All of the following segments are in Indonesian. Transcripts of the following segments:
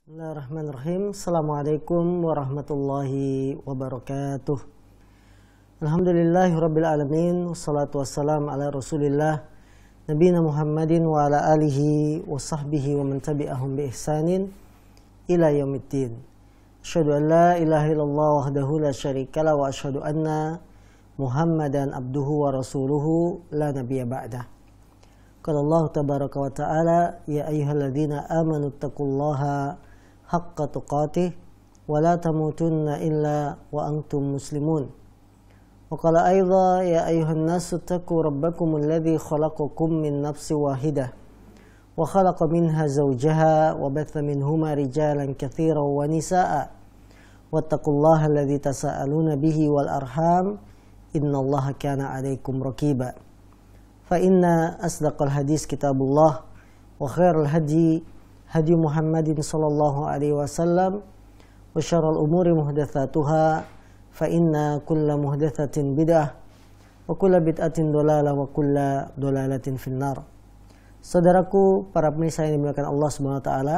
Bismillahirrahmanirrahim. Assalamualaikum warahmatullahi wabarakatuh. Alhamdulillahirabbil alamin, wassalatu wassalamu ala Rasulillah nabiyina Muhammadin wa ala alihi wa sahbihi wa man tabi'ahum bi ihsanin ila yaumiddin. Asyhadu an la ilaha illallah wahdahu la syarikalah wa asyhadu anna Muhammadan abduhu wa rasuluhu la nabiyya ba'dah. Qala Allah tabaraka wa ta'ala, ya ayyuhalladzina amanu taqullaha haqqa tuqatih wa la tamutunna illa wa antum muslimun. Wa qala aidha, ya ayyuhan nasu taqu rabbakum alladhi khalaqakum min nafsin wahidah wa khalaqa minha zawjaha wa batha minhuma rijalan katsiran wa nisaa'a wattaqullaha alladhi tasaaluna bihi wal arham innallaha kana 'alaikum raqiba. Fa inna asdaqal hadis kitabullah wa khairal hadi hadi Muhammadin sallallahu alaihi wasallam wa syarrul umuri muhdatsatuha fa inna kulla muhdatsatin bid'ah wa kulla bid'atin dhalalah wa kulla dhalalatin finnar. Saudaraku, para pemirsa yang dimuliakan Allah Subhanahu wa taala,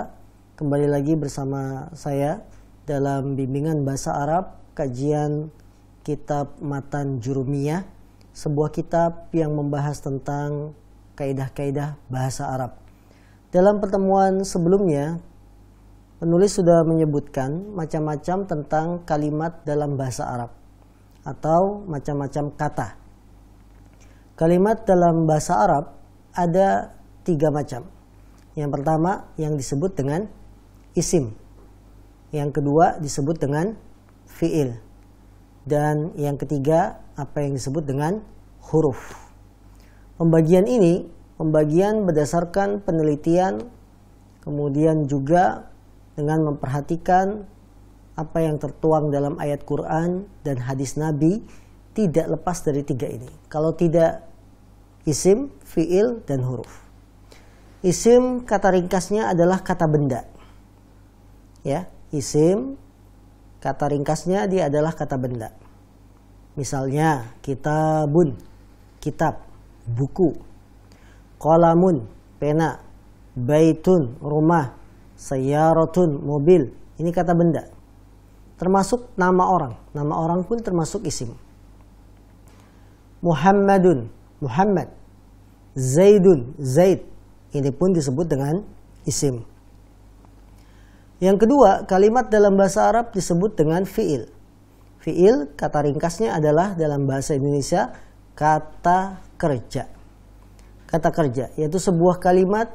kembali lagi bersama saya dalam bimbingan bahasa Arab kajian kitab Matan Jurumiyah, sebuah kitab yang membahas tentang kaidah-kaidah bahasa Arab. Dalam pertemuan sebelumnya, penulis sudah menyebutkan macam-macam tentang kalimat dalam bahasa Arab atau macam-macam kata. Kalimat dalam bahasa Arab ada 3 macam. Yang pertama yang disebut dengan isim. Yang kedua disebut dengan fi'il. Dan yang ketiga apa yang disebut dengan huruf. Pembagian ini pembagian berdasarkan penelitian, kemudian juga dengan memperhatikan apa yang tertuang dalam ayat Quran dan hadis Nabi, tidak lepas dari 3 ini. Kalau tidak isim, fi'il, dan huruf. Isim kata ringkasnya adalah kata benda. Ya, isim kata ringkasnya dia adalah kata benda. Misalnya kitabun, kitab, buku. Qalamun, pena. Baitun, rumah. Sayyaratun, mobil. Ini kata benda. Termasuk nama orang. Nama orang pun termasuk isim. Muhammadun, Muhammad. Zaidun, Zaid. Ini pun disebut dengan isim. Yang kedua, kalimat dalam bahasa Arab disebut dengan fi'il. Fi'il kata ringkasnya adalah dalam bahasa Indonesia kata kerja. Kata kerja yaitu sebuah kalimat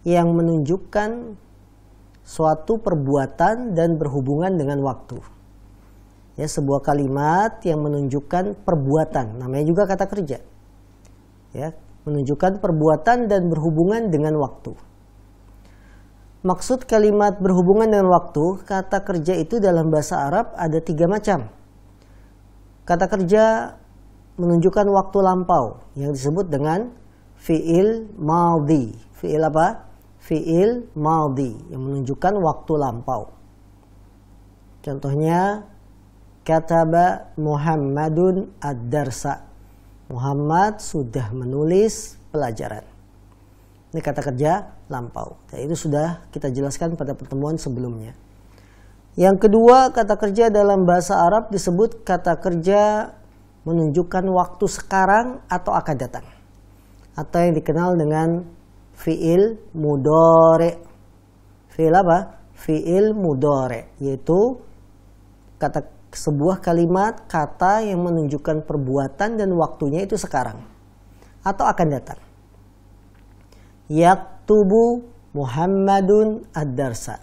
yang menunjukkan suatu perbuatan dan berhubungan dengan waktu. Ya, sebuah kalimat yang menunjukkan perbuatan, namanya juga kata kerja. Ya, menunjukkan perbuatan dan berhubungan dengan waktu. Maksud kalimat berhubungan dengan waktu, kata kerja itu dalam bahasa Arab ada 3 macam. Kata kerja menunjukkan waktu lampau yang disebut dengan fi'il madhi. Fi'il apa? Fi'il madhi yang menunjukkan waktu lampau. Contohnya kataba Muhammadun ad-darsa. Muhammad sudah menulis pelajaran. Ini kata kerja lampau. Dan itu sudah kita jelaskan pada pertemuan sebelumnya. Yang kedua, kata kerja dalam bahasa Arab disebut kata kerja menunjukkan waktu sekarang atau akan datang. Atau yang dikenal dengan fi'il mudhari'. Fi'il apa? Fi'il mudhari', yaitu sebuah kalimat kata yang menunjukkan perbuatan dan waktunya itu sekarang atau akan datang. Yaktubu Muhammadun ad-darsa.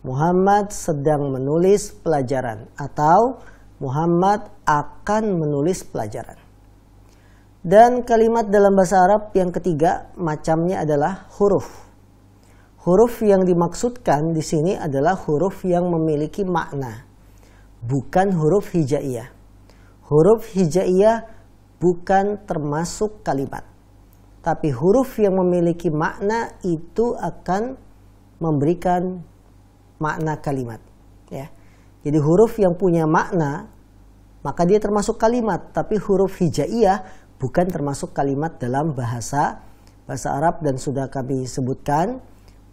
Muhammad sedang menulis pelajaran atau Muhammad akan menulis pelajaran. Dan kalimat dalam bahasa Arab yang ketiga macamnya adalah huruf. Huruf yang dimaksudkan di sini adalah huruf yang memiliki makna, bukan huruf hijaiyah. Huruf hijaiyah bukan termasuk kalimat. Tapi huruf yang memiliki makna itu akan memberikan makna kalimat. Ya. Jadi huruf yang punya makna, maka dia termasuk kalimat. Tapi huruf hijaiyah bukan termasuk kalimat dalam bahasa Arab, dan sudah kami sebutkan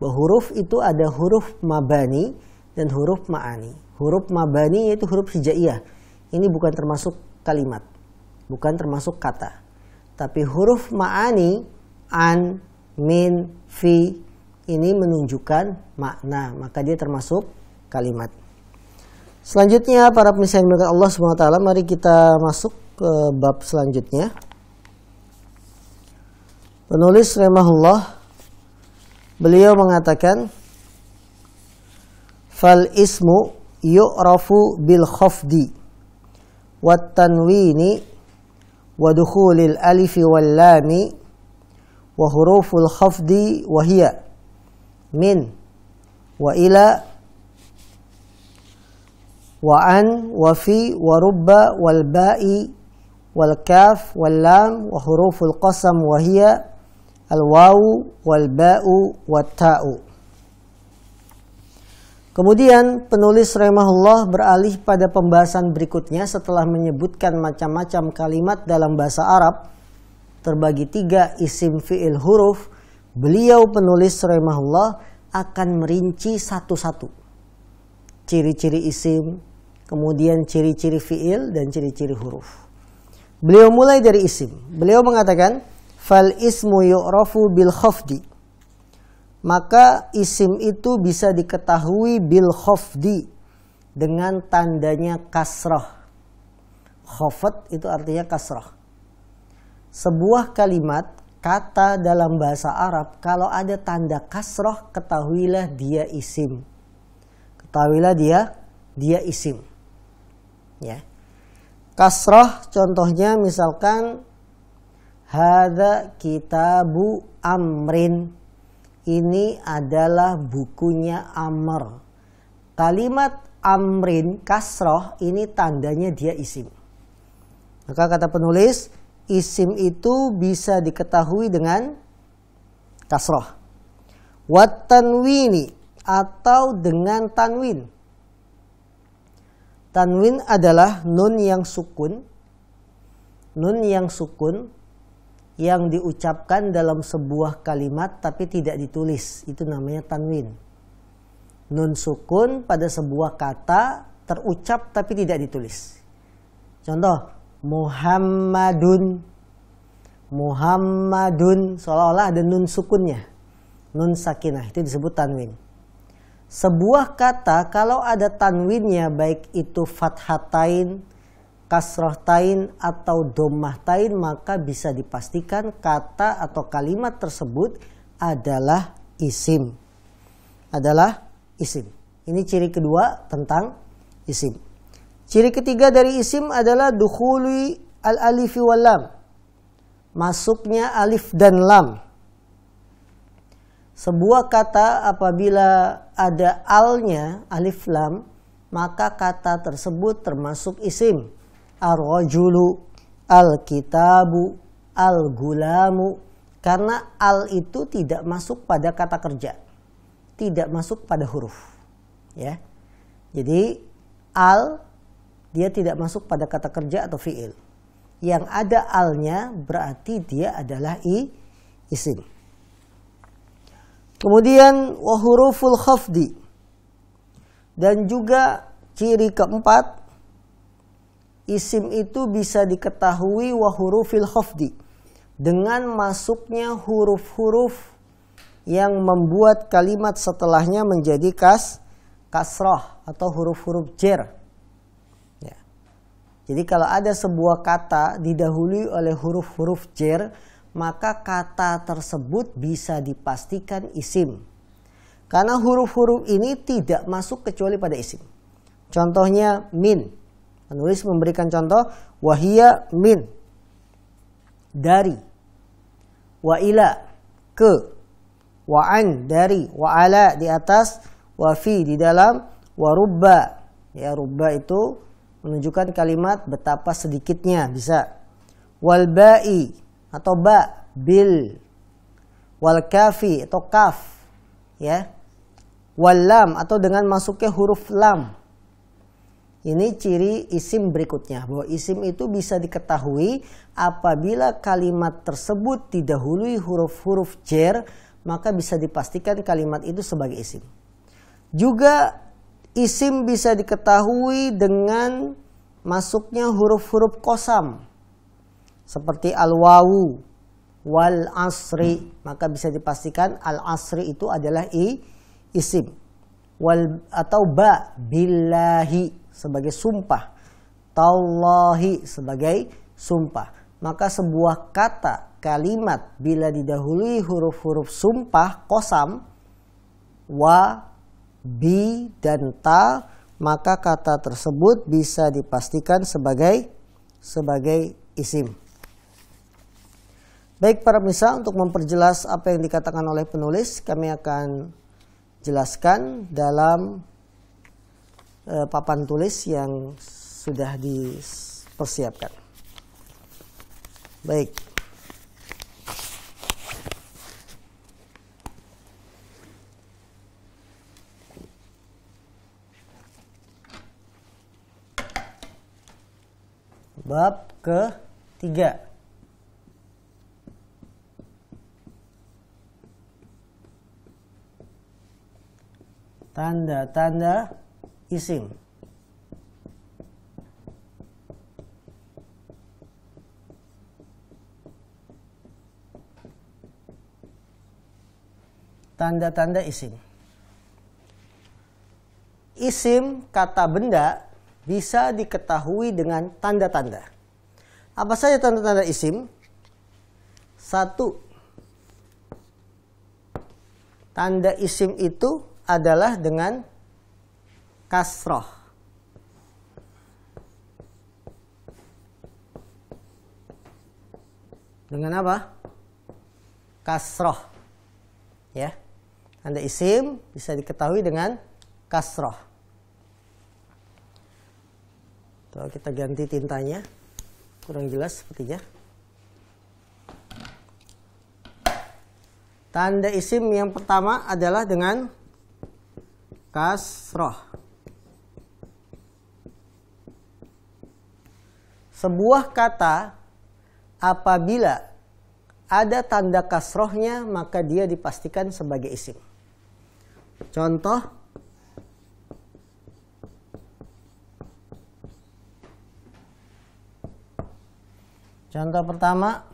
bahwa huruf itu ada huruf mabani dan huruf ma'ani. Huruf mabani yaitu huruf hijaiyah. Ini bukan termasuk kalimat, bukan termasuk kata. Tapi huruf ma'ani, an, min, fi, ini menunjukkan makna, maka dia termasuk kalimat. Selanjutnya para pemirsa yang dimuliakan Allah SWT, mari kita masuk ke bab selanjutnya. Penulis rahimahullah, beliau mengatakan, fal ismu yu'rafu bil khafdi wat tanwini wa dukhulil alifi wal lami wa huruful khafdi wa hiya min wa ila wa an wa fi wa rubba wal ba'i wal kaf wal lam wa huruful qasam wa hiya al wawu wal ba'u wat ta'u. Kemudian penulis rahimahullah beralih pada pembahasan berikutnya setelah menyebutkan macam-macam kalimat dalam bahasa Arab terbagi 3 isim fi'il huruf. Beliau penulis rahimahullah akan merinci satu-satu ciri-ciri isim, kemudian ciri-ciri fi'il dan ciri-ciri huruf. Beliau mulai dari isim. Beliau mengatakan fal ismu yu'rafu bil khafdi, maka isim itu bisa diketahui bil khafdi, dengan tandanya kasrah. Khafat itu artinya kasrah. Sebuah kalimat, kata dalam bahasa Arab, kalau ada tanda kasrah, ketahuilah dia isim. Ketahuilah dia isim. Ya. Kasrah contohnya misalkan hadza kitabu amrin, ini adalah bukunya Amr. Kalimat amrin kasroh ini tandanya dia isim. Maka kata penulis, isim itu bisa diketahui dengan kasroh. Wat tanwini, atau dengan tanwin. Tanwin adalah nun yang sukun. Nun yang sukun yang diucapkan dalam sebuah kalimat tapi tidak ditulis, itu namanya tanwin. Nun sukun pada sebuah kata terucap tapi tidak ditulis. Contoh, Muhammadun. Muhammadun seolah-olah ada nun sukunnya, nun sakinah, itu disebut tanwin. Sebuah kata kalau ada tanwinnya, baik itu fathatain, kasrohtain atau dommahtain, maka bisa dipastikan kata atau kalimat tersebut adalah isim. Adalah isim. Ini ciri kedua tentang isim. Ciri ketiga dari isim adalah dukhuli al-alifi wal lam. Masuknya alif dan lam. Sebuah kata apabila ada alnya, alif lam, maka kata tersebut termasuk isim. Ar-rajulu, al-kitabu, al-gulamu. Karena al itu tidak masuk pada kata kerja, tidak masuk pada huruf. Ya. Jadi al dia tidak masuk pada kata kerja atau fi'il. Yang ada alnya berarti dia adalah isim. Kemudian wa huruful khafdi. Dan juga ciri keempat, isim itu bisa diketahui wa hurufil khafdi, dengan masuknya huruf-huruf yang membuat kalimat setelahnya menjadi kasrah atau huruf-huruf jer. Ya. Jadi kalau ada sebuah kata didahului oleh huruf-huruf jer, maka kata tersebut bisa dipastikan isim. Karena huruf-huruf ini tidak masuk kecuali pada isim. Contohnya min. Penulis memberikan contoh, wahia min, dari, wa ila, ke, wa an, dari, wa ala, di atas, wa fi, di dalam, wa rubba. Ya, rubba itu menunjukkan kalimat betapa sedikitnya, bisa. Wal ba'i, atau ba, bil. Wal kafi, atau kaf. Ya. Wal lam, atau dengan masuknya huruf lam. Ini ciri isim berikutnya, bahwa isim itu bisa diketahui apabila kalimat tersebut didahului huruf-huruf jer, maka bisa dipastikan kalimat itu sebagai isim. Juga isim bisa diketahui dengan masuknya huruf-huruf qasam seperti al-wawu, wal asri, maka bisa dipastikan al asri itu adalah isim. Atau ba, billahi sebagai sumpah, tallahi sebagai sumpah. Maka sebuah kata, kalimat bila didahului huruf-huruf sumpah qasam, wa, bi, dan ta, maka kata tersebut bisa dipastikan sebagai isim. Baik para pemirsa, untuk memperjelas apa yang dikatakan oleh penulis, kami akan jelaskan dalam papan tulis yang sudah dipersiapkan. Baik. Bab ke-3. Tanda-tanda isim. Tanda-tanda isim. Isim, kata benda, bisa diketahui dengan tanda-tanda. Apa saja tanda-tanda isim? 1. Tanda isim itu adalah dengan kasroh. Dengan apa? Kasroh. Ya. Tanda isim bisa diketahui dengan kasroh. Tuh, kita ganti tintanya. Kurang jelas sepertinya. Tanda isim yang pertama adalah dengan kasroh. Sebuah kata apabila ada tanda kasrohnya, maka dia dipastikan sebagai isim. Contoh, pertama,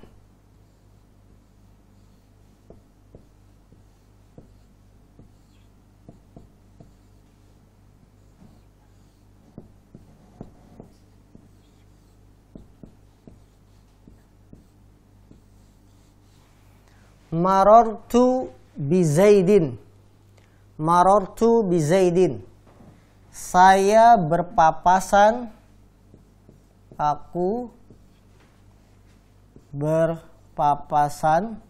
marartu bizaidin. Marartu bizaidin. Saya berpapasan, aku berpapasan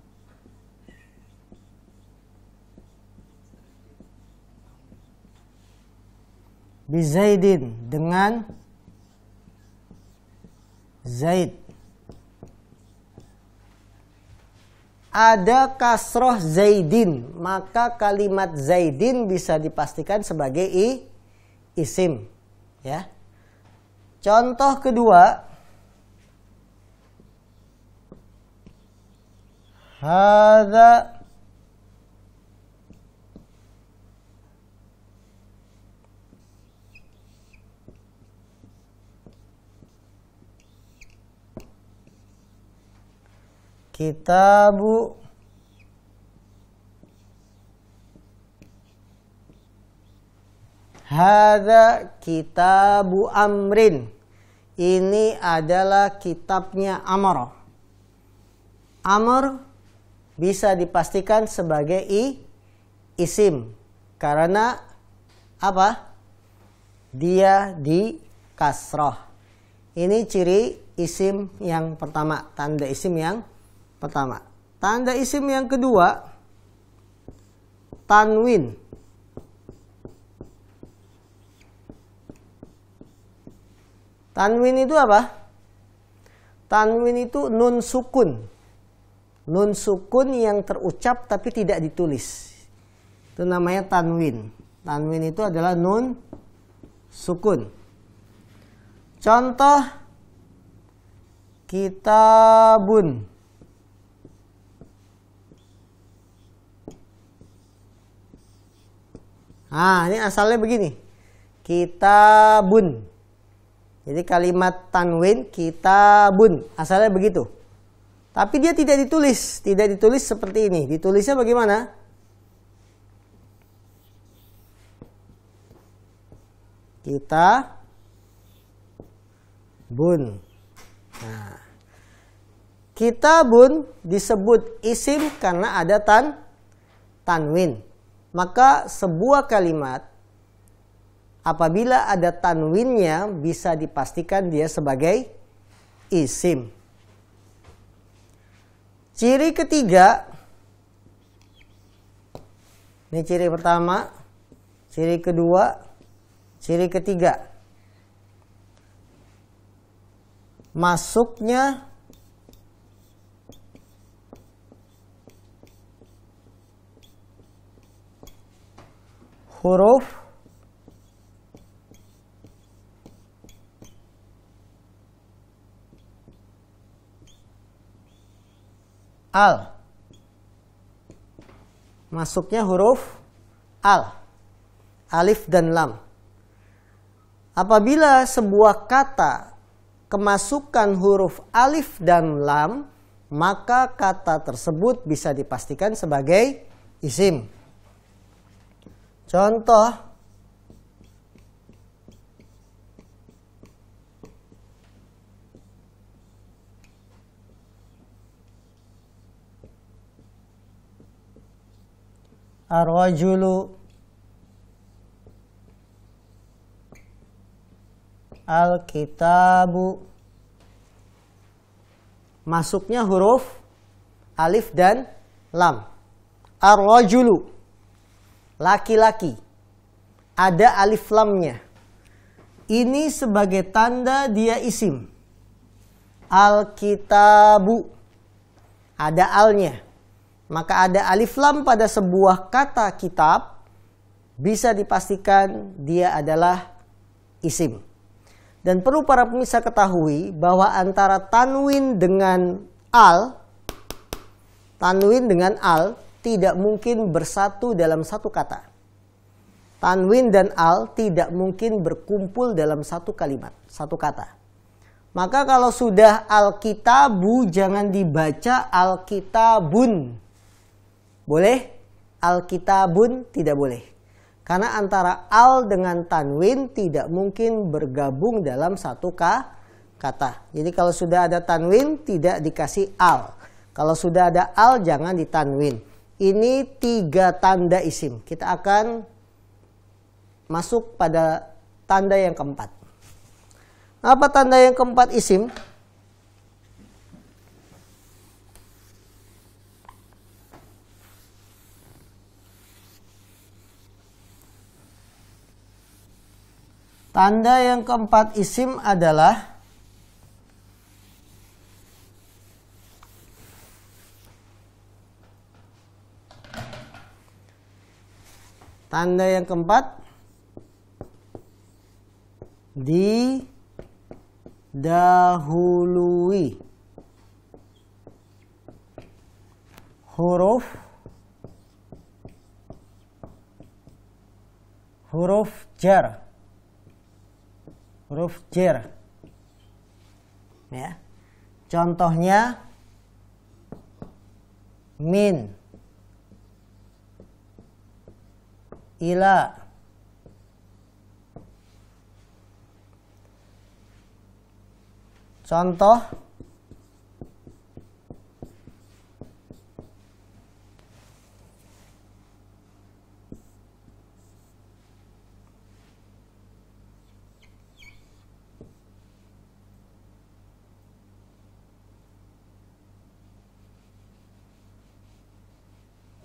bizaidin, dengan Zaid. Ada kasroh Zaidin, maka kalimat Zaidin bisa dipastikan sebagai isim. Ya. Contoh kedua, hadza kitabu hadza kitabu amrin. Ini adalah kitabnya Amr. Amr bisa dipastikan sebagai isim karena apa? Dia di kasroh. Ini ciri isim yang pertama, tanda isim yang pertama. Tanda isim yang kedua, tanwin. Tanwin itu apa? Tanwin itu nun sukun. Nun sukun yang terucap tapi tidak ditulis. Itu namanya tanwin. Tanwin itu adalah nun sukun. Contoh, kitabun. Nah, ini asalnya begini. Kitabun. Jadi kalimat tanwin kitabun. Asalnya begitu. Tapi dia tidak ditulis. Tidak ditulis seperti ini. Ditulisnya bagaimana? Kitabun. Nah, kitabun disebut isim karena ada tanwin. Maka sebuah kalimat apabila ada tanwinnya bisa dipastikan dia sebagai isim. Ciri ketiga, ini ciri pertama, ciri kedua, ciri ketiga. Masuknya huruf al. Masuknya huruf al. Alif dan lam. Apabila sebuah kata kemasukan huruf alif dan lam, maka kata tersebut bisa dipastikan sebagai isim. Contoh, ar-rajulu, al-kitabu. Masuknya huruf alif dan lam. Ar-rajulu, laki-laki. Ada alif lamnya. Ini sebagai tanda dia isim. Al-kitabu, ada alnya. Maka ada alif lam pada sebuah kata kitab, bisa dipastikan dia adalah isim. Dan perlu para pemirsa ketahui bahwa antara tanwin dengan al tidak mungkin bersatu dalam satu kata. Tanwin dan al tidak mungkin berkumpul dalam satu kalimat, satu kata. Maka kalau sudah al-kitabu jangan dibaca al-kitabun. Boleh? Al-kitabun tidak boleh. Karena antara al dengan tanwin tidak mungkin bergabung dalam satu kata. Jadi kalau sudah ada tanwin tidak dikasih al. Kalau sudah ada al jangan ditanwin. Ini 3 tanda isim. Kita akan masuk pada tanda yang keempat. Apa tanda yang keempat isim? Tanda yang keempat isim adalah tanda yang keempat didahului huruf jar. Huruf jar. Ya. Contohnya min, ila, contoh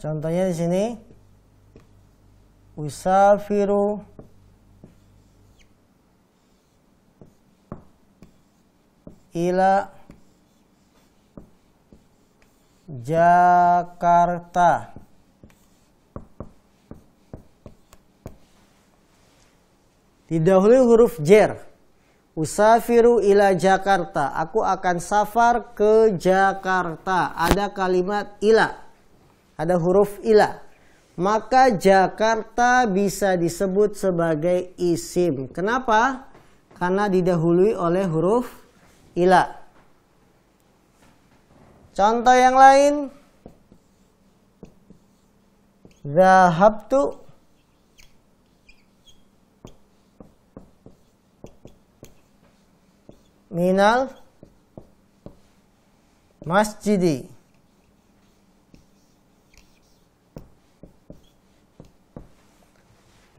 contohnya di sini usafiru ila Jakarta. Didahului huruf jar. Usafiru ila Jakarta. Aku akan safar ke Jakarta. Ada kalimat ila. Ada huruf ila. maka Jakarta bisa disebut sebagai isim. Kenapa? Karena didahului oleh huruf ila. Contoh yang lain, Zahabtu minal masjidi.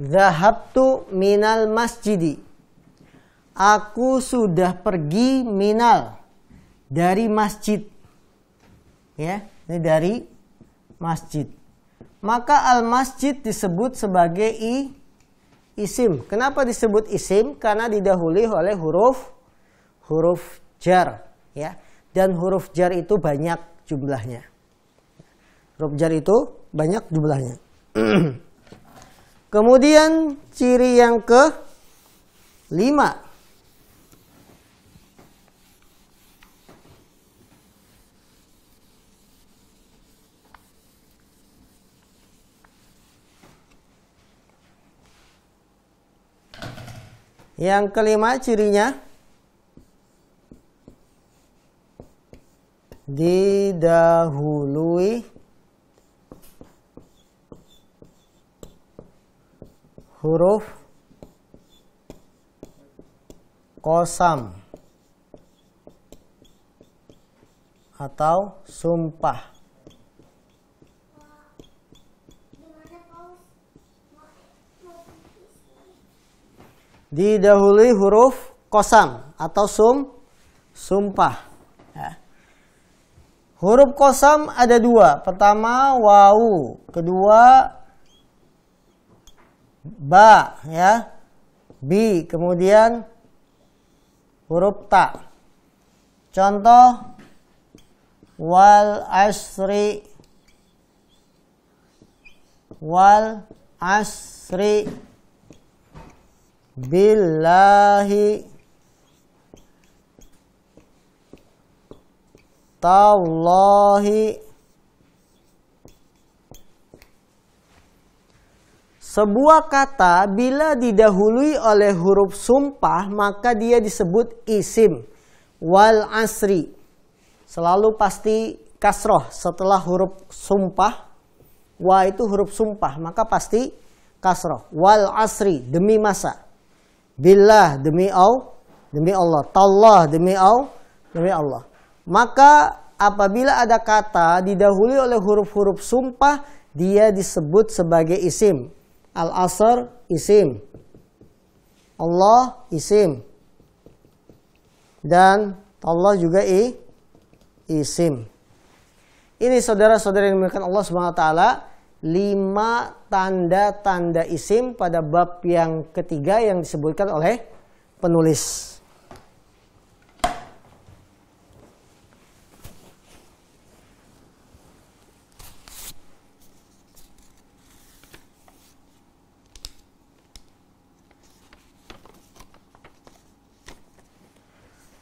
Zahabtu minal masjidi. Aku sudah pergi minal, dari masjid. Ya, ini dari masjid. Maka al-masjid disebut sebagai isim. Kenapa disebut isim? Karena didahului oleh huruf jar, ya. Dan huruf jar itu banyak jumlahnya. Huruf jar itu banyak jumlahnya. Kemudian ciri yang ke-5. Yang kelima cirinya didahului huruf qasam atau sumpah. Didahului huruf qasam atau sumpah. Ya. Huruf qasam ada 2. Pertama wawu, kedua ba, ya, bi, kemudian huruf ta. Contoh wal asri, billahi, tallahi. Sebuah kata bila didahului oleh huruf sumpah maka dia disebut isim. Wal asri, selalu pasti kasroh setelah huruf sumpah. Wa itu huruf sumpah, maka pasti kasroh. Wal asri, demi masa. Billah, demi Allah. Tallah, demi Allah. Maka apabila ada kata didahului oleh huruf-huruf sumpah, dia disebut sebagai isim. Al-asr isim, Allah isim, dan Allah juga isim. Ini saudara-saudara yang dimuliakan Allah Subhanahu wa taala, 5 tanda-tanda isim pada bab yang ketiga yang disebutkan oleh penulis.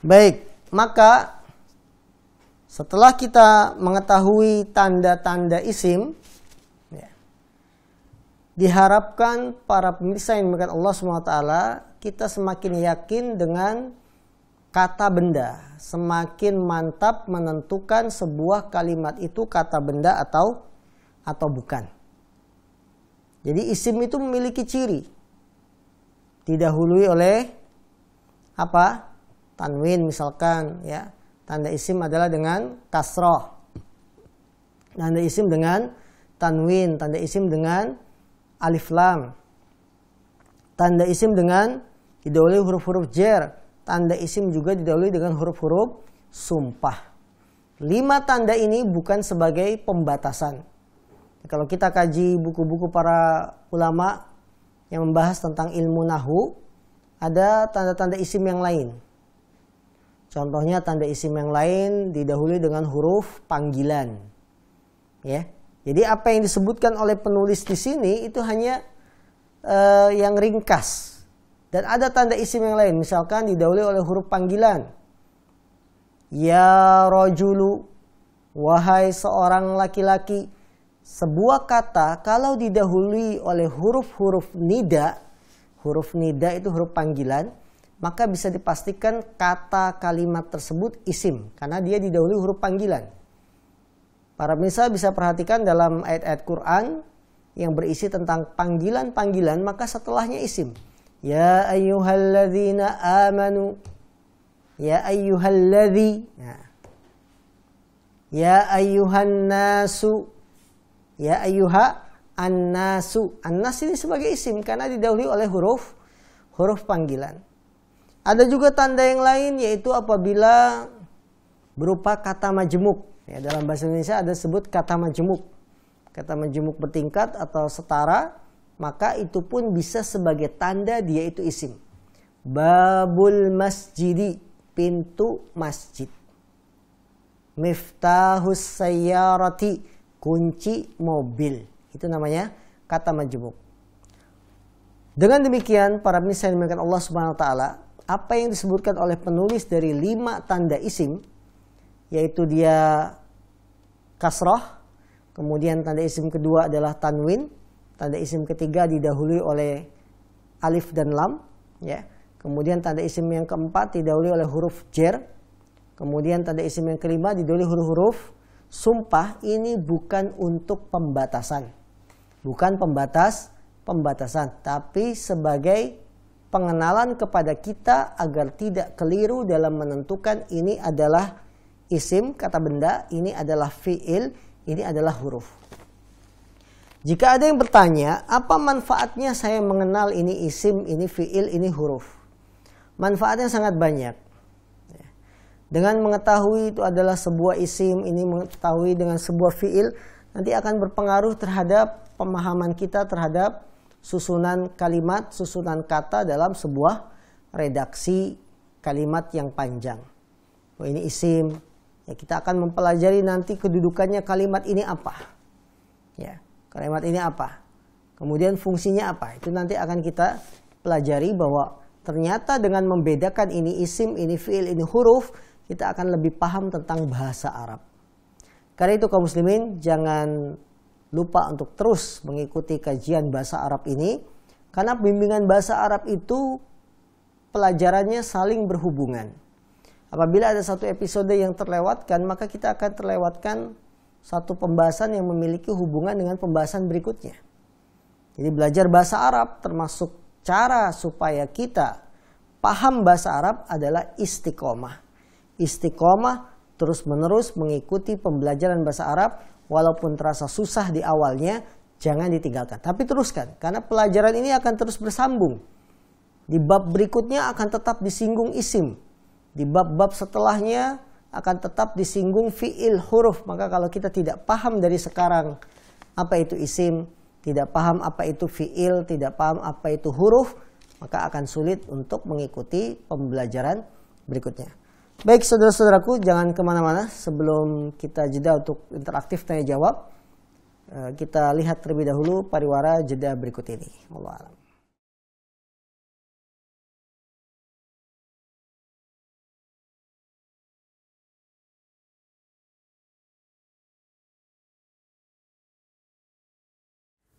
Baik, maka setelah kita mengetahui tanda-tanda isim, ya, diharapkan para pemirsa yang dimuliakan Allah SWT, kita semakin yakin dengan kata benda, semakin mantap menentukan sebuah kalimat itu kata benda atau bukan. Jadi isim itu memiliki ciri, didahului oleh apa? Tanwin misalkan, ya. Tanda isim adalah dengan kasroh. Tanda isim dengan tanwin, tanda isim dengan alif lam. Tanda isim dengan didahului huruf-huruf jar. Tanda isim juga didahului dengan huruf-huruf sumpah. 5 tanda ini bukan sebagai pembatasan. Kalau kita kaji buku-buku para ulama yang membahas tentang ilmu nahwu, ada tanda-tanda isim yang lain. Contohnya tanda isim yang lain didahului dengan huruf panggilan. Ya. Jadi apa yang disebutkan oleh penulis di sini itu hanya yang ringkas. Dan ada tanda isim yang lain, misalkan didahului oleh huruf panggilan. Ya rajulu, wahai seorang laki-laki. sebuah kata kalau didahului oleh huruf nida itu huruf panggilan, maka bisa dipastikan kata kalimat tersebut isim karena dia didahului huruf panggilan. Para pemirsa bisa perhatikan dalam ayat-ayat Quran yang berisi tentang panggilan-panggilan, maka setelahnya isim. Ya ayyuhalladzina amanu, ya ayyuhalladzi, ya ayyuhan nasu, ya ayyuha an-nasu. An-nas ini sebagai isim karena didahului oleh huruf panggilan. Ada juga tanda yang lain, yaitu apabila berupa kata majemuk. Ya, dalam bahasa Indonesia ada sebut kata majemuk. Kata majemuk bertingkat atau setara, maka itu pun bisa sebagai tanda dia itu isim. Babul masjidi, pintu masjid. Miftahus sayyarati, kunci mobil. Itu namanya kata majemuk. Dengan demikian, para pemirsa yang dimuliakan Allah Subhanahu wa taala, apa yang disebutkan oleh penulis dari 5 tanda isim, yaitu dia kasrah, kemudian tanda isim kedua adalah tanwin, tanda isim ketiga didahului oleh alif dan lam, ya. Kemudian tanda isim yang keempat didahului oleh huruf jer, kemudian tanda isim yang kelima didahului huruf sumpah. Ini bukan untuk pembatasan, bukan pembatasan, tapi sebagai pengenalan kepada kita agar tidak keliru dalam menentukan ini adalah isim, kata benda, ini adalah fi'il, ini adalah huruf. Jika ada yang bertanya, apa manfaatnya saya mengenal ini isim, ini fi'il, ini huruf? Manfaatnya sangat banyak. Dengan mengetahui itu adalah sebuah isim, ini mengetahui dengan sebuah fi'il, nanti akan berpengaruh terhadap pemahaman kita terhadap susunan kalimat, susunan kata dalam sebuah redaksi kalimat yang panjang. Oh, ini isim. Ya, kita akan mempelajari nanti kedudukannya kalimat ini apa. Ya, kalimat ini apa. Kemudian fungsinya apa. Itu nanti akan kita pelajari bahwa ternyata dengan membedakan ini isim, ini fi'il, ini huruf, kita akan lebih paham tentang bahasa Arab. Karena itu kaum muslimin, jangan lupa untuk terus mengikuti kajian bahasa Arab ini, karena bimbingan bahasa Arab itu pelajarannya saling berhubungan. Apabila ada satu episode yang terlewatkan, maka kita akan terlewatkan satu pembahasan yang memiliki hubungan dengan pembahasan berikutnya. Jadi belajar bahasa Arab termasuk cara supaya kita paham bahasa Arab adalah istiqomah. Istiqomah terus menerus mengikuti pembelajaran bahasa Arab. Walaupun terasa susah di awalnya, jangan ditinggalkan. Tapi teruskan, karena pelajaran ini akan terus bersambung. Di bab berikutnya akan tetap disinggung isim. Di bab-bab setelahnya akan tetap disinggung fi'il, huruf. Maka kalau kita tidak paham dari sekarang apa itu isim, tidak paham apa itu fi'il, tidak paham apa itu huruf, maka akan sulit untuk mengikuti pembelajaran berikutnya. Baik saudara-saudaraku, jangan kemana-mana. Sebelum kita jeda untuk interaktif tanya jawab, kita lihat terlebih dahulu pariwara jeda berikut ini. Wallahu a'lam.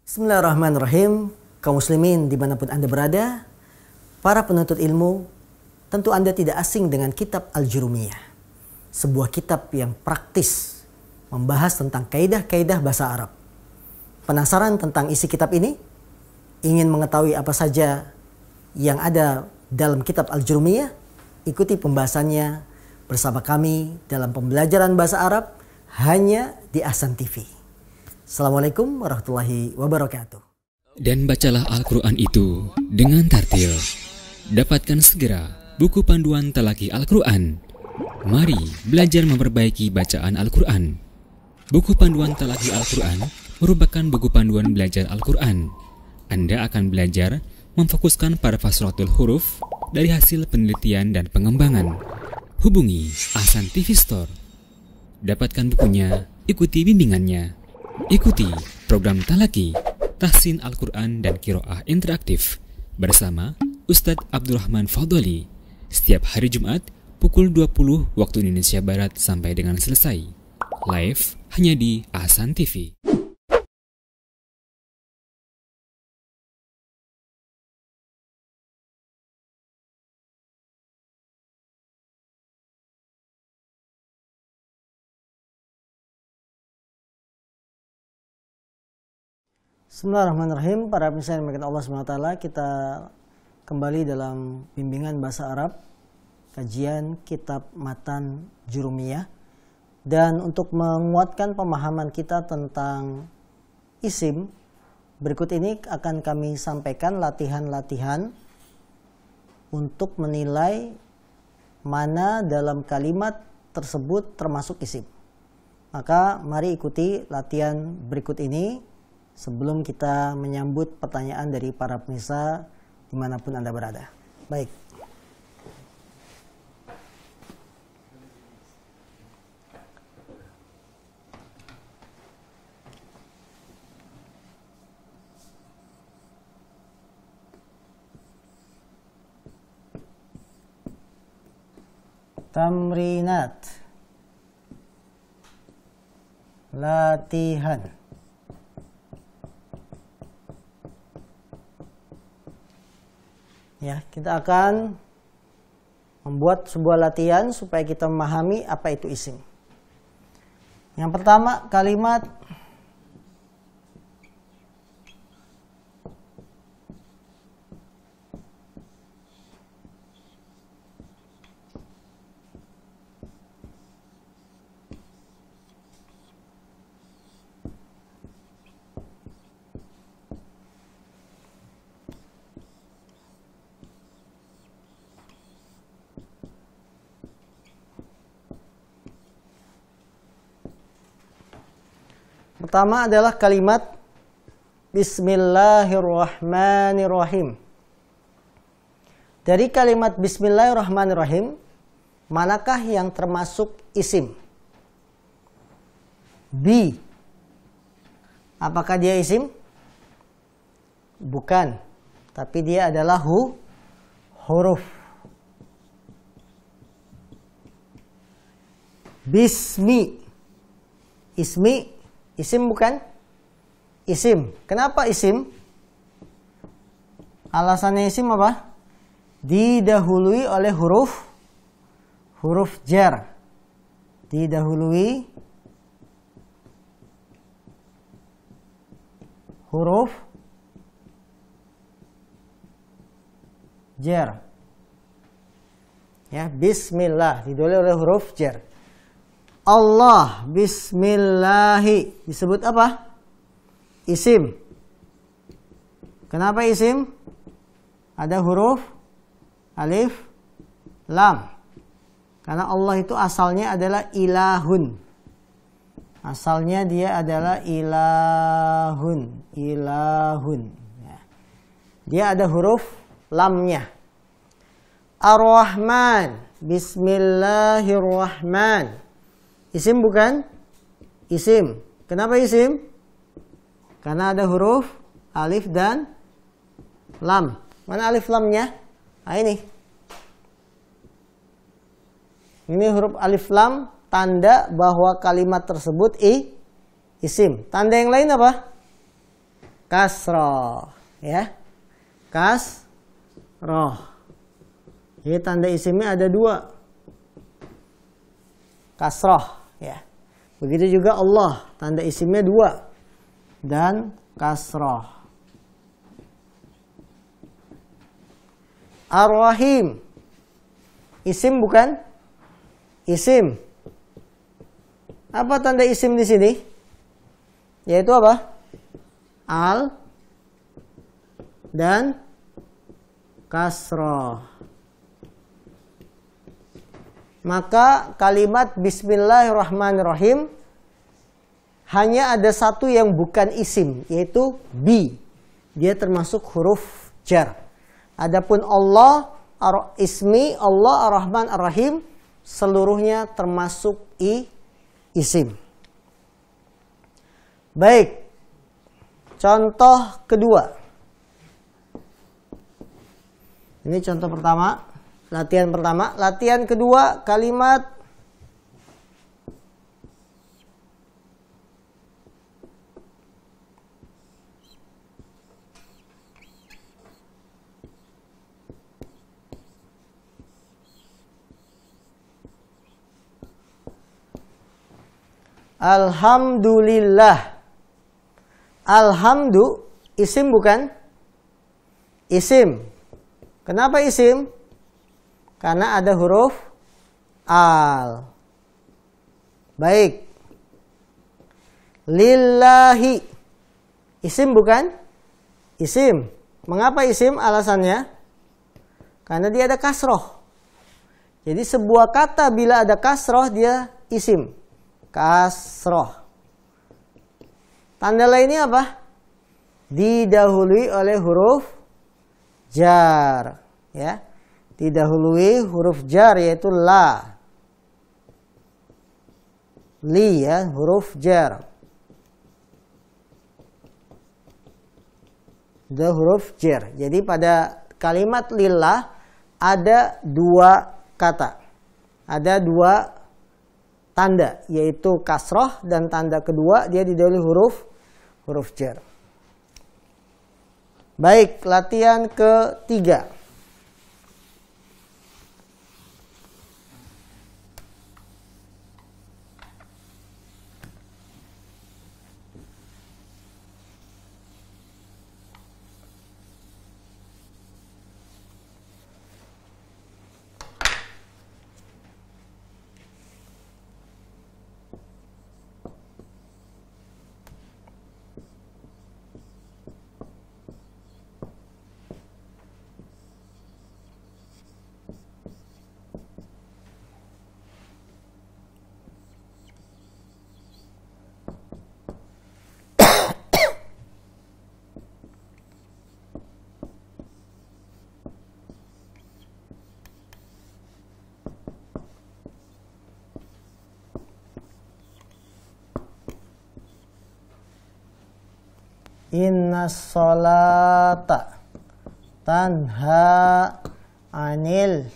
Bismillahirrahmanirrahim. Kaum muslimin dimanapun Anda berada, para penuntut ilmu, tentu Anda tidak asing dengan kitab Al-Jurumiyah. Sebuah kitab yang praktis, membahas tentang kaidah-kaidah bahasa Arab. Penasaran tentang isi kitab ini? Ingin mengetahui apa saja yang ada dalam kitab Al-Jurumiyah? Ikuti pembahasannya bersama kami dalam pembelajaran bahasa Arab hanya di Ahsan TV. Assalamualaikum warahmatullahi wabarakatuh. Dan bacalah Al-Quran itu dengan tartil. Dapatkan segera buku panduan Talaki Al-Quran. Mari belajar memperbaiki bacaan Al-Quran. Buku panduan Talaki Al-Quran merupakan buku panduan belajar Al-Quran. Anda akan belajar memfokuskan pada fasratul huruf dari hasil penelitian dan pengembangan. Hubungi Ahsan TV Store. Dapatkan bukunya, ikuti bimbingannya. Ikuti program Talaki, Tahsin Al-Quran dan Qiraah Interaktif bersama Ustadz Abdurrahman Fadholi. Setiap hari Jumat pukul 20 waktu Indonesia Barat sampai dengan selesai. Live hanya di Ahsan TV. Bismillahirrahmanirrahim. Para pemirsa yang dimuliakan Allah SWT, kita kembali dalam bimbingan bahasa Arab, kajian kitab Matan Jurumiyah. Dan untuk menguatkan pemahaman kita tentang isim, berikut ini akan kami sampaikan latihan-latihan untuk menilai mana dalam kalimat tersebut termasuk isim. Maka mari ikuti latihan berikut ini sebelum kita menyambut pertanyaan dari para pemirsa dimanapun Anda berada. Baik. Tamrinat, latihan. Ya, kita akan membuat sebuah latihan supaya kita memahami apa itu isim. Yang pertama, kalimat pertama adalah kalimat Bismillahirrahmanirrahim. Dari kalimat Bismillahirrahmanirrahim, manakah yang termasuk isim? Bi. Apakah dia isim? Bukan. Tapi dia adalah huruf. Bismi. Ismi. Isim bukan? Isim. Kenapa isim? Alasannya isim apa? Didahului oleh huruf jar. Didahului huruf jar. Ya, bismillah didahului oleh huruf jar. Allah, bismillahi, disebut apa? Isim. Kenapa isim? Ada huruf alif, lam. Karena Allah itu asalnya adalah ilahun. Asalnya dia adalah ilahun. Ya. Dia ada huruf lamnya. Ar-Rahman, bismillahirrahman. Isim bukan? Isim. Kenapa isim? Karena ada huruf alif dan lam. Mana alif lamnya? Nah ini. Ini huruf alif lam, tanda bahwa kalimat tersebut isim. Tanda yang lain apa? Kasroh. Ya. Kasroh. Jadi tanda isimnya ada dua. Kasroh. Ya. Begitu juga Allah, tanda isimnya dua dan kasroh. Ar-Rahim, isim bukan? Isim. Apa tanda isim di sini? Yaitu apa? Al dan kasroh. Maka kalimat Bismillahirrahmanirrahim hanya ada satu yang bukan isim, yaitu bi. Dia termasuk huruf jar. Adapun Allah, ismi, Allah, Ar-Rahman, Ar-Rahim, seluruhnya termasuk isim. Baik, contoh kedua. Ini contoh pertama. Latihan pertama. Latihan kedua, kalimat Alhamdulillah. Alhamdu Isim bukan? Isim. Kenapa isim? Karena ada huruf al. Baik. Lillahi. Isim bukan? Isim. Mengapa isim? Alasannya? Karena dia ada kasroh. Jadi sebuah kata bila ada kasroh dia isim. Kasroh. Tanda lainnya apa? Didahului oleh huruf jar. Ya. Didahului huruf jar yaitu la. Li ya, huruf jar. The huruf jar. Jadi pada kalimat lillah ada dua kata. Ada dua tanda, yaitu kasroh dan tanda kedua dia didahului huruf jar. Baik, latihan ketiga. Inna sholata tanha anil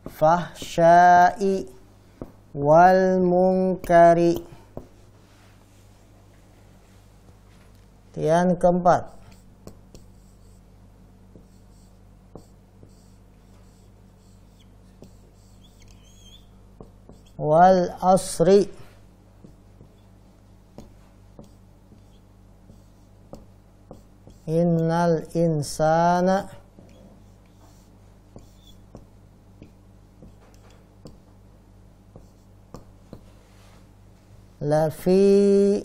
fahsya'i wal munkari. Latihan keempat. Wal asri innal insana lafi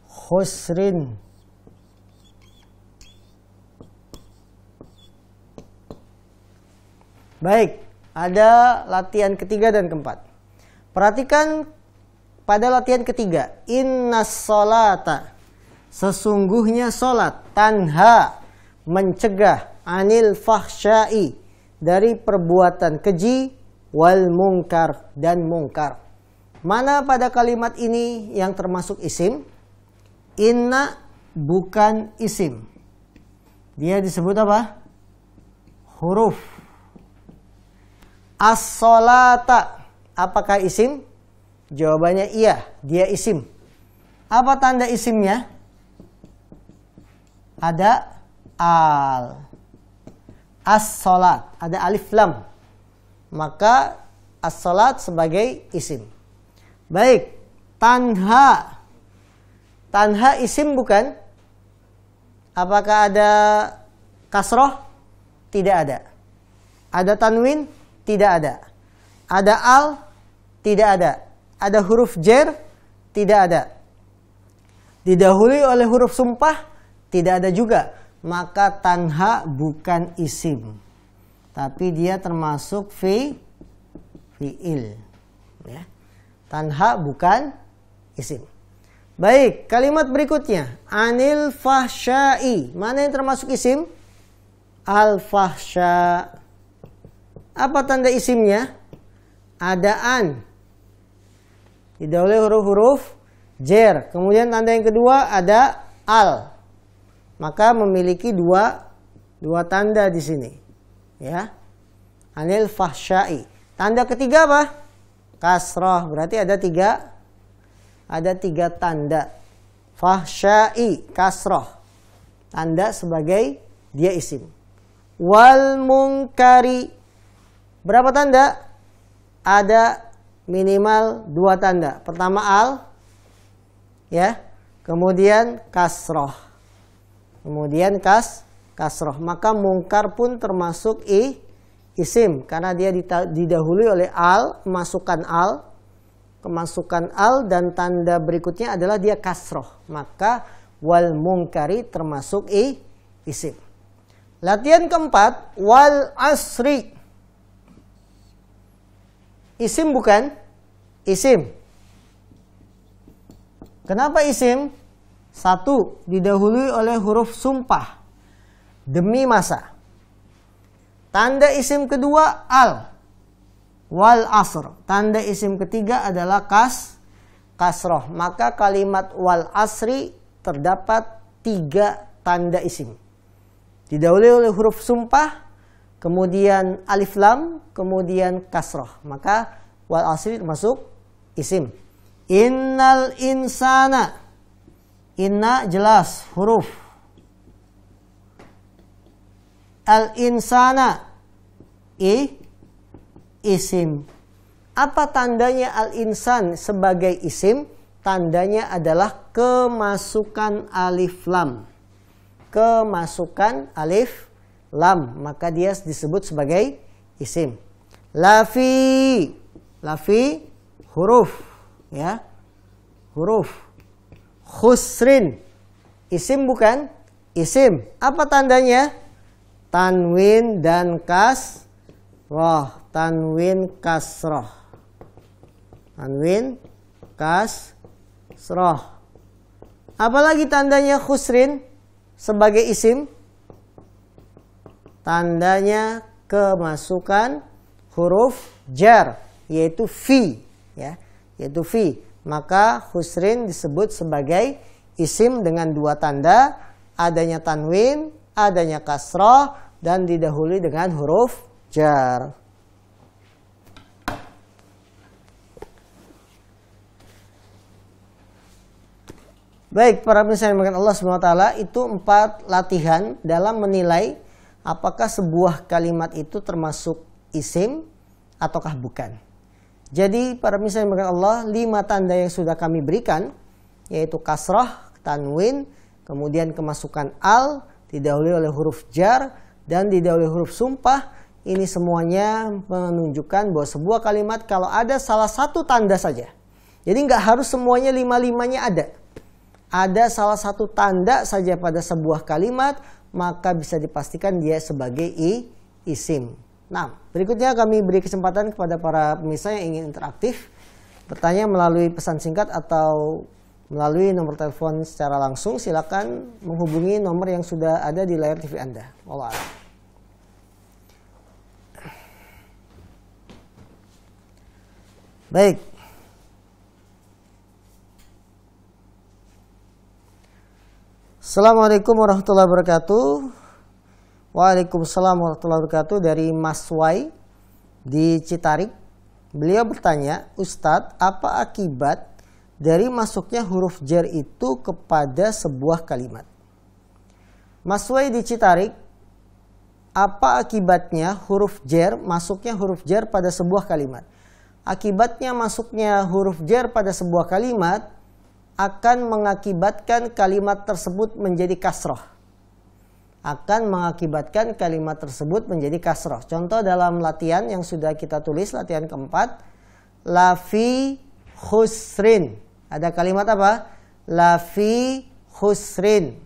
khusrin. Baik, ada latihan ketiga dan keempat. Perhatikan pada latihan ketiga, innas sholata, sesungguhnya solat, tanha, mencegah, anil fahsyai, dari perbuatan keji, wal mungkar, dan mungkar. Mana pada kalimat ini yang termasuk isim? Inna bukan isim. Dia disebut apa? Huruf. As-sholata, apakah isim? Jawabannya iya, dia isim. Apa tanda isimnya? Ada al. As-sholat, ada alif lam. Maka as-sholat sebagai isim. Baik, tanha. Tanha isim bukan? Apakah ada kasroh? Tidak ada. Ada tanwin? Tidak ada. Ada al? Tidak ada. Ada huruf jar? Tidak ada. Didahului oleh huruf sumpah? Tidak ada juga. Maka tanha bukan isim. Tapi dia termasuk fi'il. Ya. Tanha bukan isim. Baik, kalimat berikutnya. Anil fahsyai. Mana yang termasuk isim? Al-fahsya. Apa tanda isimnya? Ada an. Didahului huruf-huruf jar. Kemudian tanda yang kedua ada al. Maka memiliki dua tanda di sini. Ya. Anil fahsyai. Tanda ketiga apa? Kasrah. Berarti ada tiga tanda. Fahsyai, kasrah. Tanda sebagai dia isim. Wal munkari. Berapa tanda? Ada minimal 2 tanda. Pertama al, ya. Kemudian kasroh. Kemudian kasroh. Maka mungkar pun termasuk isim karena dia didahului oleh al, kemasukan al dan tanda berikutnya adalah dia kasroh. Maka wal mungkari termasuk isim. Latihan keempat, wal asri. Isim bukan? Isim. Kenapa isim? Satu, didahului oleh huruf sumpah. Demi masa. Tanda isim kedua, al. Wal asr. Tanda isim ketiga adalah kasroh. Maka kalimat wal asri terdapat 3 tanda isim. Didahului oleh huruf sumpah, kemudian alif lam, kemudian kasroh. Maka wal asri termasuk isim. Innal insana. Inna jelas huruf. Al insana isim. Apa tandanya al insan sebagai isim? Tandanya adalah kemasukan alif lam. Kemasukan alif lam, maka dia disebut sebagai isim. Lafi huruf, ya, huruf. Khusrin isim bukan? Isim. Apa tandanya? Tanwin dan kasroh. Tanwin kasroh. Tanwin kasroh. Apalagi tandanya khusrin sebagai isim? Tandanya kemasukan huruf jar, yaitu fi, ya, yaitu fi. Maka khusrin disebut sebagai isim dengan 2 tanda, adanya tanwin, adanya kasroh, dan didahului dengan huruf jar. Baik, para pemirsa yang dimuliakan Allah SWT, itu 4 latihan dalam menilai apakah sebuah kalimat itu termasuk isim ataukah bukan. Jadi para pemirsa yang dimuliakan Allah, 5 tanda yang sudah kami berikan, yaitu kasroh, tanwin, kemudian kemasukan al, didahului oleh huruf jar, dan didahului huruf sumpah. Ini semuanya menunjukkan bahwa sebuah kalimat kalau ada salah satu tanda saja. Jadi nggak harus semuanya 5-5-nya ada. Ada salah satu tanda saja pada sebuah kalimat, maka bisa dipastikan dia sebagai isim. Nah, berikutnya kami beri kesempatan kepada para pemirsa yang ingin interaktif, bertanya melalui pesan singkat atau melalui nomor telepon secara langsung. Silakan menghubungi nomor yang sudah ada di layar TV Anda. Wallah. Baik. Assalamualaikum warahmatullahi wabarakatuh. Waalaikumsalam warahmatullahi wabarakatuh. Dari Mas Wai di Citarik. Beliau bertanya, Ustadz, apa akibat dari masuknya huruf jar itu kepada sebuah kalimat? Mas Wai di Citarik, apa akibatnya huruf jar, masuknya huruf jar pada sebuah kalimat? Akibatnya masuknya huruf jar pada sebuah kalimat akan mengakibatkan kalimat tersebut menjadi kasroh. Akan mengakibatkan kalimat tersebut menjadi kasroh. Contoh dalam latihan yang sudah kita tulis, latihan keempat, lafi khusrin. Ada kalimat apa? Lafi khusrin.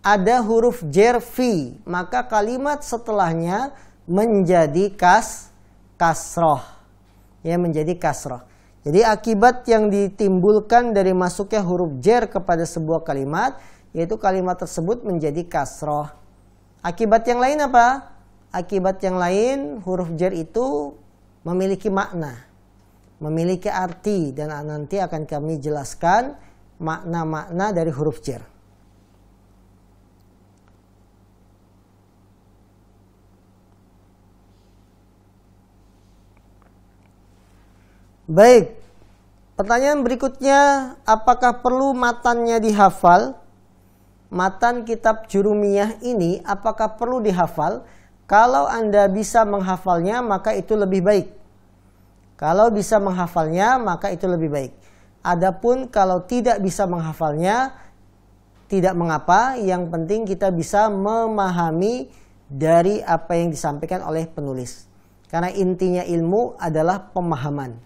Ada huruf jar fi, maka kalimat setelahnya menjadi kasroh. Ya, menjadi kasroh. Jadi akibat yang ditimbulkan dari masuknya huruf jar kepada sebuah kalimat, yaitu kalimat tersebut menjadi kasroh. Akibat yang lain apa? Akibat yang lain, huruf jar itu memiliki makna, memiliki arti, dan nanti akan kami jelaskan makna-makna dari huruf jar. Baik, pertanyaan berikutnya, apakah perlu matannya dihafal? Matan kitab Jurumiyah ini apakah perlu dihafal? Kalau Anda bisa menghafalnya, maka itu lebih baik. Kalau bisa menghafalnya, maka itu lebih baik. Adapun kalau tidak bisa menghafalnya, tidak mengapa, yang penting kita bisa memahami dari apa yang disampaikan oleh penulis. Karena intinya ilmu adalah pemahaman.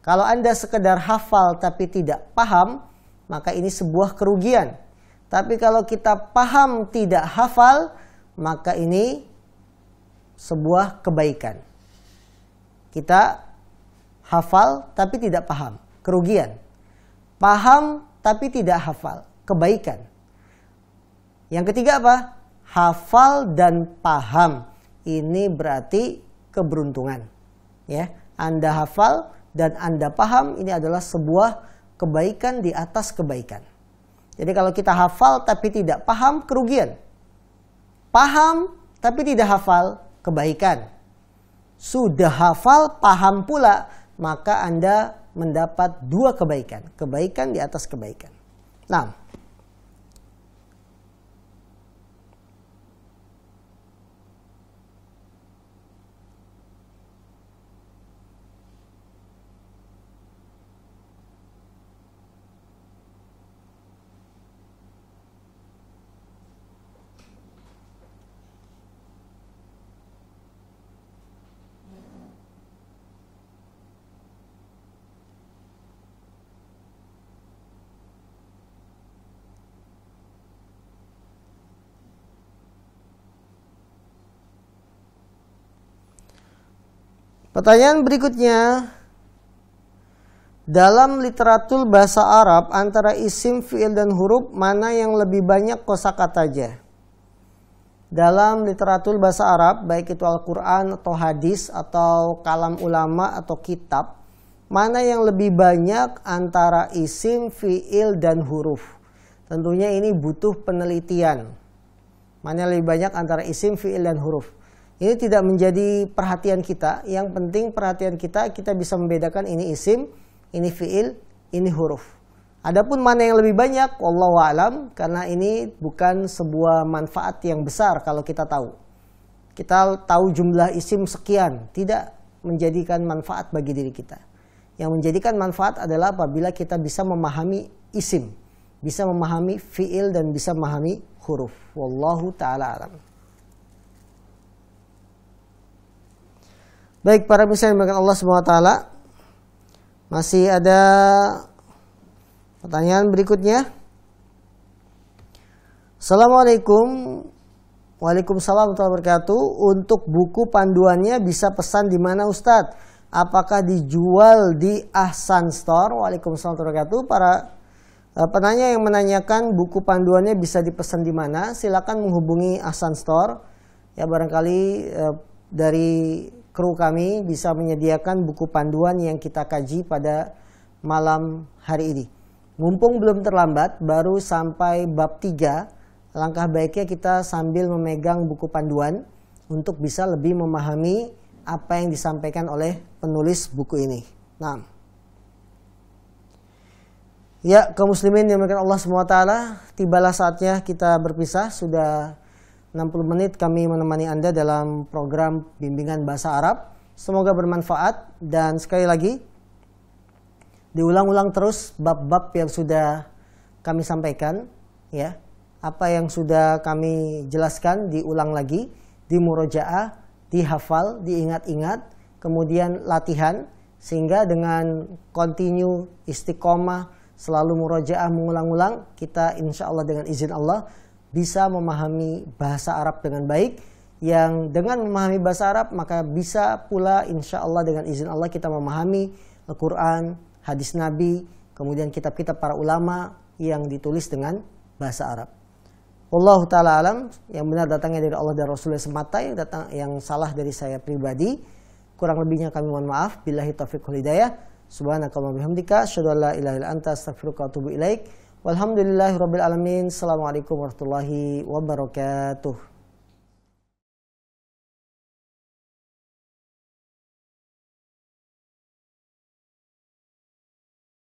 Kalau Anda sekedar hafal tapi tidak paham, maka ini sebuah kerugian. Tapi kalau kita paham tidak hafal, maka ini sebuah kebaikan. Kita hafal tapi tidak paham, kerugian. Paham tapi tidak hafal, kebaikan. Yang ketiga apa? Hafal dan paham. Ini berarti keberuntungan. Ya, Anda hafal dan Anda paham, ini adalah sebuah kebaikan di atas kebaikan. Jadi kalau kita hafal tapi tidak paham, kerugian. Paham tapi tidak hafal, kebaikan. Sudah hafal, paham pula, maka Anda mendapat dua kebaikan. Kebaikan di atas kebaikan. Nah, pertanyaan berikutnya, dalam literatur bahasa Arab antara isim, fiil, dan huruf mana yang lebih banyak kosakatanya? Dalam literatur bahasa Arab, baik itu Al-Quran atau hadis atau kalam ulama atau kitab, mana yang lebih banyak antara isim, fiil, dan huruf? Tentunya ini butuh penelitian. Mana yang lebih banyak antara isim, fiil, dan huruf? Ini tidak menjadi perhatian kita. Yang penting perhatian kita bisa membedakan ini isim, ini fiil, ini huruf. Adapun mana yang lebih banyak, wallahu a'lam, karena ini bukan sebuah manfaat yang besar kalau kita tahu. Kita tahu jumlah isim sekian, tidak menjadikan manfaat bagi diri kita. Yang menjadikan manfaat adalah apabila kita bisa memahami isim, bisa memahami fiil, dan bisa memahami huruf. Wallahu ta'ala a'lam. Baik, para pemirsa yang dimuliakan Allah SWT, masih ada pertanyaan berikutnya. Assalamualaikum. Waalaikumsalam warahmatullahi wabarakatuh. Untuk buku panduannya bisa pesan di mana Ustadz? Apakah dijual di Ahsan Store? Waalaikumsalam warahmatullahi wabarakatuh. Para penanya yang menanyakan buku panduannya bisa dipesan di mana, silakan menghubungi Ahsan Store. Ya, barangkali dari kru kami bisa menyediakan buku panduan yang kita kaji pada malam hari ini. Mumpung belum terlambat, baru sampai bab 3, langkah baiknya kita sambil memegang buku panduan untuk bisa lebih memahami apa yang disampaikan oleh penulis buku ini. Nah, ya, kaum muslimin yang dimuliakan Allah SWT, tibalah saatnya kita berpisah. Sudah 60 menit kami menemani Anda dalam program bimbingan bahasa Arab. Semoga bermanfaat, dan sekali lagi diulang-ulang terus bab-bab yang sudah kami sampaikan, ya. Apa yang sudah kami jelaskan diulang lagi, dimurojaah, dihafal, diingat-ingat, kemudian latihan, sehingga dengan continue istiqomah selalu murojaah mengulang-ulang, kita insya Allah dengan izin Allah bisa memahami bahasa Arab dengan baik. Yang dengan memahami bahasa Arab, maka bisa pula insya Allah dengan izin Allah kita memahami Al-Quran, hadis Nabi, kemudian kitab-kitab para ulama yang ditulis dengan bahasa Arab. Wallahu ta'ala alam, yang benar datangnya dari Allah dan Rasulullah semata, yang salah dari saya pribadi. Kurang lebihnya kami mohon maaf. Billahi taufiq wal hidayah. Subhanakallahumma bihamdika, asyhadu an la ilaha illa anta, astaghfiruka wa atubu ilaik. Walhamdulillahirabbil alamin. Assalamualaikum warahmatullahi wabarakatuh.